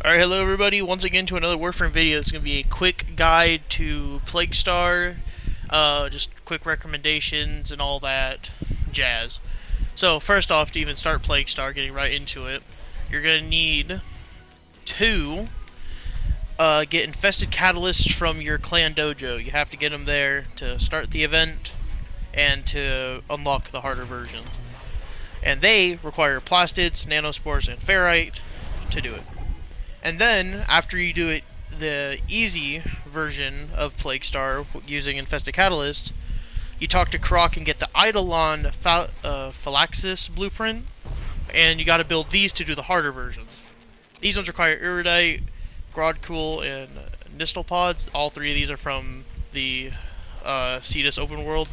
Alright, hello everybody, once again to another Warframe video. It's going to be a quick guide to Plaguestar, just quick recommendations and all that jazz. So first off, to even start Plaguestar, getting right into it, you're going to need to get infested catalysts from your clan dojo. You have to get them there to start the event and to unlock the harder versions. And they require plastids, nanospores, and ferrite to do it. And then, after you do it, the easy version of Plaguestar using Infested Catalyst, you talk to Croc and get the Eidolon Phylaxis blueprint, and you gotta build these to do the harder versions. These ones require Iridite, Grodcool, and Nistelpods. All three of these are from the Cetus open world.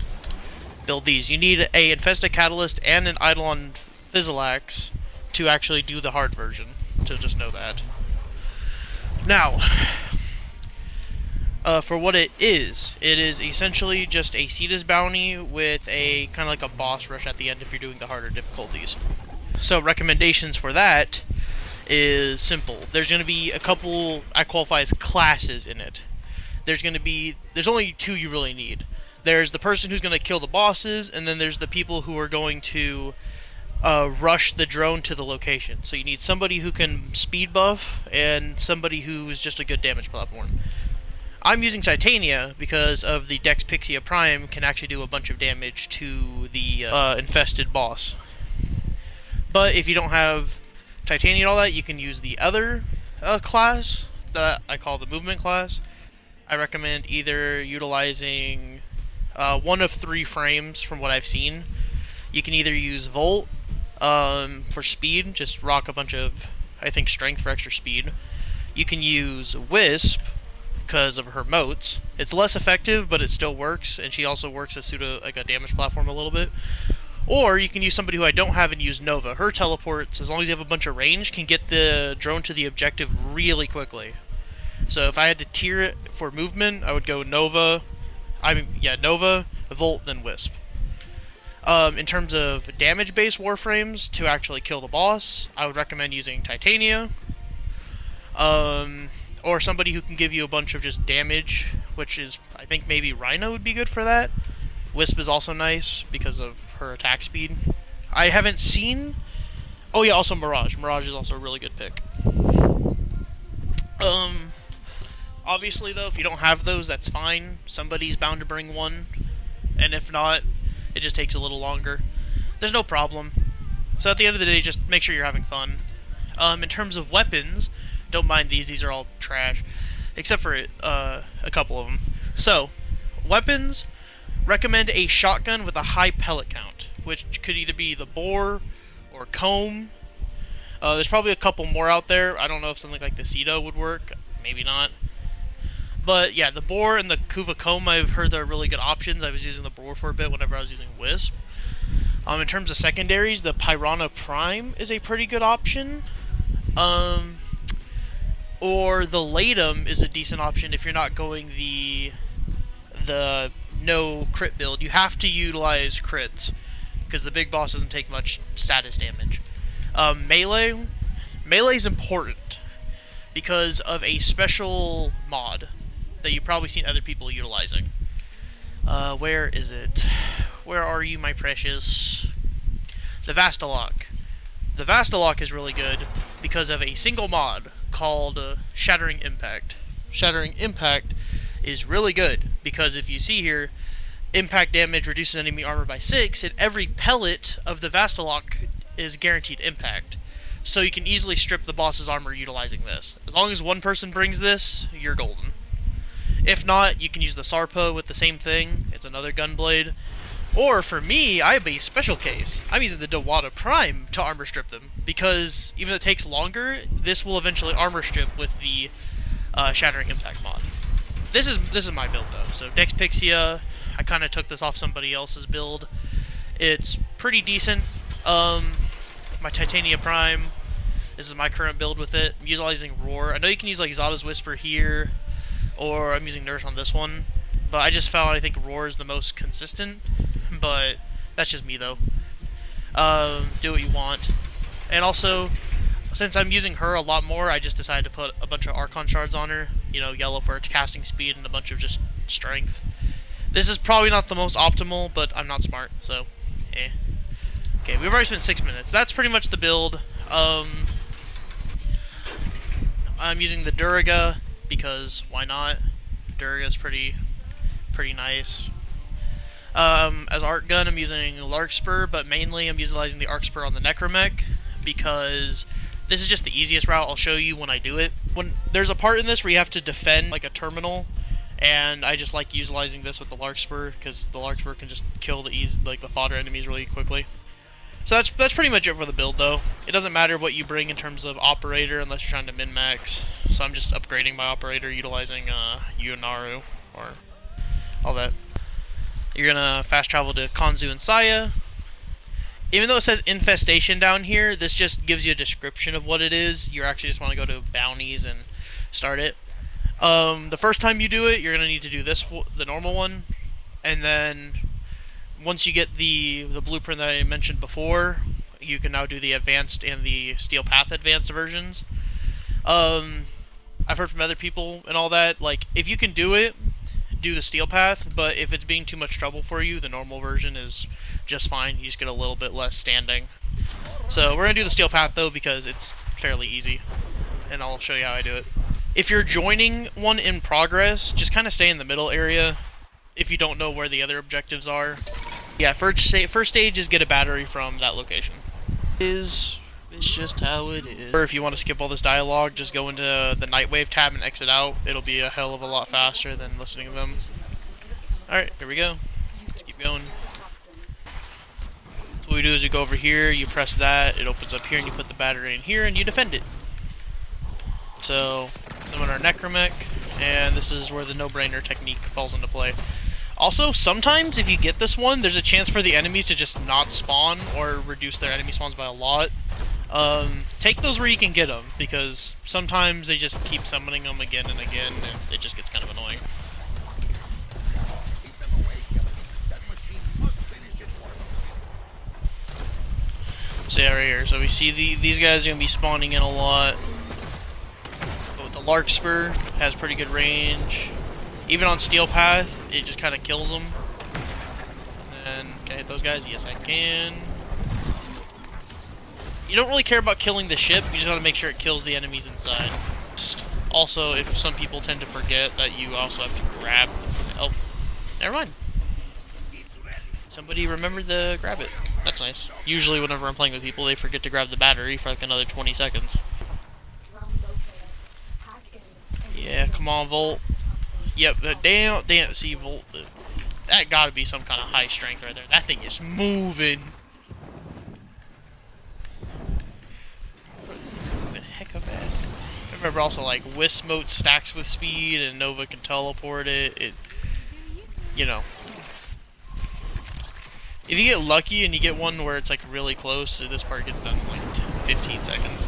Build these. You need a Infested Catalyst and an Eidolon Phylax to actually do the hard version, so just know that. Now, for what it is essentially just a Cetus bounty with a kind of like a boss rush at the end if you're doing the harder difficulties. So recommendations for that is simple. There's going to be a couple I qualify as classes in it. There's only two you really need. There's the person who's going to kill the bosses, and then there's the people who are going to rush the drone to the location. So you need somebody who can speed buff and somebody who's just a good damage platform. I'm using Titania because of the Dex Pixia Prime can actually do a bunch of damage to the infested boss. But if you don't have Titania and all that, you can use the other class that I call the movement class. I recommend either utilizing one of three frames from what I've seen. You can either use Volt for speed, just rock a bunch of, I think, strength for extra speed. You can use Wisp because of her motes. It's less effective, but it still works, and she also works as like a damage platform a little bit. Or you can use somebody who I don't have and use Nova. Her teleports, as long as you have a bunch of range, can get the drone to the objective really quickly. So if I had to tier it for movement, I would go Nova, Volt, then Wisp. In terms of damage-based warframes to actually kill the boss, I would recommend using Titania. Or somebody who can give you a bunch of just damage, which is, I think maybe Rhino would be good for that. Wisp is also nice because of her attack speed. I haven't seen... Oh yeah, also Mirage. Mirage is also a really good pick. Obviously though, if you don't have those, that's fine. Somebody's bound to bring one. And if not, it just takes a little longer. There's no problem. So at the end of the day, just make sure you're having fun. In terms of weapons, don't mind these. These are all trash. Except for a couple of them. So, weapons, recommend a shotgun with a high pellet count, which could either be the Boar or Comb. There's probably a couple more out there. I don't know if something like the Ceto would work. Maybe not. But yeah, the Boar and the Kuva Comb, I've heard they're really good options. I was using the Boar for a bit whenever I was using Wisp. In terms of secondaries, the Piranha Prime is a pretty good option. Or the Latum is a decent option if you're not going the no crit build. You have to utilize crits because the big boss doesn't take much status damage. Melee is important because of a special mod that you've probably seen other people utilizing. Where is it? Where are you, my precious? The Vastalock. The Vastalock is really good because of a single mod called Shattering Impact. Shattering Impact is really good because if you see here, impact damage reduces enemy armor by 6, and every pellet of the Vastalock is guaranteed impact. So you can easily strip the boss's armor utilizing this. As long as one person brings this, you're golden. If not, you can use the Sarpa with the same thing. It's another gunblade. Or, for me, I have a special case. I'm using the Dewata Prime to armor strip them. Because, even though it takes longer, this will eventually armor strip with the Shattering Impact mod. This is my build, though. So, Dex Pixia, I kind of took this off somebody else's build. It's pretty decent. My Titania Prime, this is my current build with it. I'm utilizing Roar. I know you can use like Zada's Whisper here, or I'm using Nurse on this one, but I just found I think Roar is the most consistent, but that's just me though. Do what you want. And also, Since I'm using her a lot more, I just decided to put a bunch of Archon shards on her. You know, yellow for its casting speed and a bunch of just strength. This is probably not the most optimal, but I'm not smart, so eh. Okay, we've already spent 6 minutes. That's pretty much the build. I'm using the Duriga because why not? Duriga's pretty nice. As Arc Gun, I'm using Larkspur, but mainly I'm utilizing the Arc Spur on the Necromech because this is just the easiest route. I'll show you when I do it. When there's a part in this where you have to defend like a terminal, and I just like utilizing this with the Larkspur because the Larkspur can just kill the fodder enemies really quickly. So that's pretty much it for the build, though. It doesn't matter what you bring in terms of operator unless you're trying to min-max. So I'm just upgrading my operator utilizing Yunaru or all that. You're gonna fast travel to Konzu and Saya. Even though it says infestation down here, this just gives you a description of what it is. You actually just want to go to bounties and start it. The first time you do it, you're gonna need to do this, the normal one, and then once you get the blueprint that I mentioned before, you can now do the advanced and the Steel Path advanced versions. I've heard from other people and all that, like, if you can do it, do the Steel Path, but if it's being too much trouble for you, the normal version is just fine. You just get a little bit less standing. So we're going to do the Steel Path, though, because it's fairly easy, and I'll show you how I do it. If you're joining one in progress, just kind of stay in the middle area if you don't know where the other objectives are. Yeah, first stage is get a battery from that location. It's just how it is. Or if you want to skip all this dialogue, just go into the Nightwave tab and exit out. It'll be a hell of a lot faster than listening to them. Alright, here we go. Let's keep going. So what we do is you go over here, you press that, it opens up here, and you put the battery in here, and you defend it. So, summon our Necromech, and this is where the no-brainer technique falls into play. Also, sometimes if you get this one, there's a chance for the enemies to just not spawn or reduce their enemy spawns by a lot. Take those where you can get them, because sometimes they just keep summoning them again and again, and it just gets kind of annoying. So yeah, right here. So we see these guys are going to be spawning in a lot. But with the Larkspur, has pretty good range. Even on Steel Path, it just kind of kills them. And can I hit those guys? Yes, I can. You don't really care about killing the ship, you just want to make sure it kills the enemies inside. Also, if some people tend to forget that you also have to grab... Oh, never mind. Somebody remembered to grab it. That's nice. Usually whenever I'm playing with people, they forget to grab the battery for like another 20 seconds. Yeah, come on, Volt. Yep, damn, see, Volt, that gotta be some kind of high strength right there. That thing is moving. Heck of ass. I remember also, like, Wismote stacks with speed, and Nova can teleport it. You know. If you get lucky and you get one where it's, like, really close, this part gets done in, like, 15 seconds.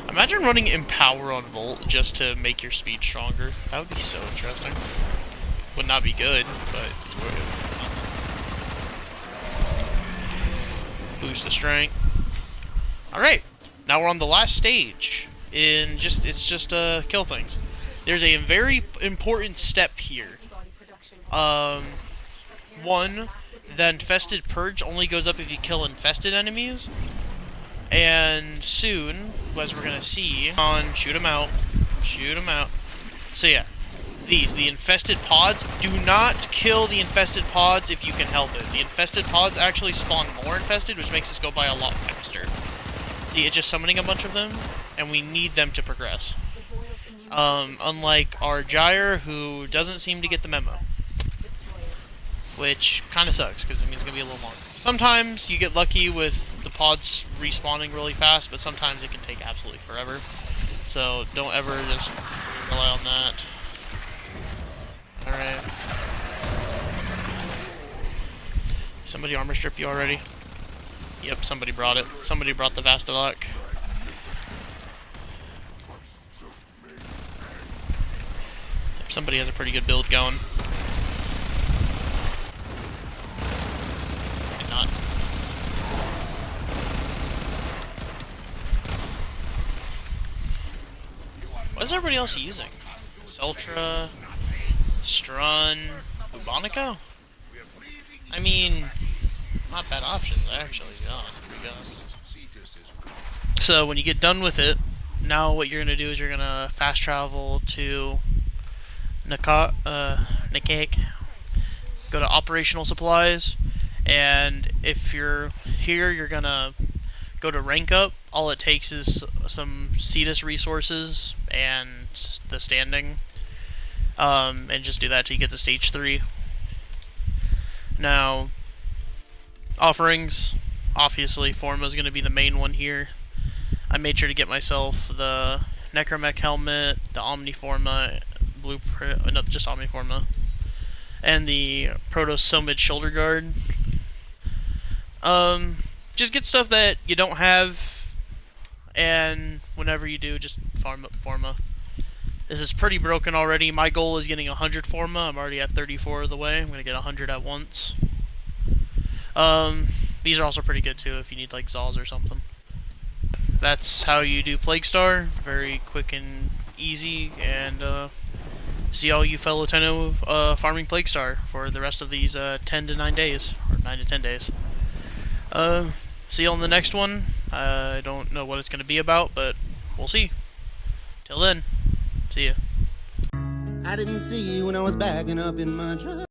Imagine running Empower on Volt just to make your speed stronger. That would be so interesting. Would not be good, but it would. Boost the strength. Alright, now we're on the last stage. It's just kill things. There's a very important step here. One, the infested purge only goes up if you kill infested enemies. And soon, as we're gonna see, shoot them out. Shoot them out. So yeah, the infested pods, do not kill the infested pods if you can help it. The infested pods actually spawn more infested, which makes this go by a lot faster. See, it's just summoning a bunch of them, and we need them to progress. Unlike our Gyre, who doesn't seem to get the memo. Which kind of sucks, because it means it's going to be a little longer. Sometimes you get lucky with the pods respawning really fast, but sometimes it can take absolutely forever. So don't ever just rely on that. Alright. Somebody armor strip you already? Yep, somebody brought it. Somebody brought the Vastalok. Somebody has a pretty good build going. What's everybody else using? Seltra, Strun, Bubonico? I mean, not bad options, actually, to be honest with you guys. So, when you get done with it, now what you're going to do is you're going to fast travel to Nikak, go to operational supplies, and if you're here, you're going to go to rank up. All it takes is some Cetus resources and the standing, and just do that till you get to stage 3. Now, offerings, obviously Forma is going to be the main one here. I made sure to get myself the Necromech helmet, the Omniforma blueprint, no, just Omniforma, and the Proto-Somid shoulder guard. Just get stuff that you don't have, and whenever you do, just farm up Forma. This is pretty broken already. My goal is getting 100 Forma. I'm already at 34 of the way. I'm going to get 100 at once. These are also pretty good too if you need like Zaws or something. That's how you do Plague Star. Very quick and easy, and see all you fellow Tenno farming Plague Star for the rest of these 10 to 9 days, or 9 to 10 days. See you on the next one. I don't know what it's going to be about, but we'll see. Till then, see ya. I didn't see you when I was backing up in my truck.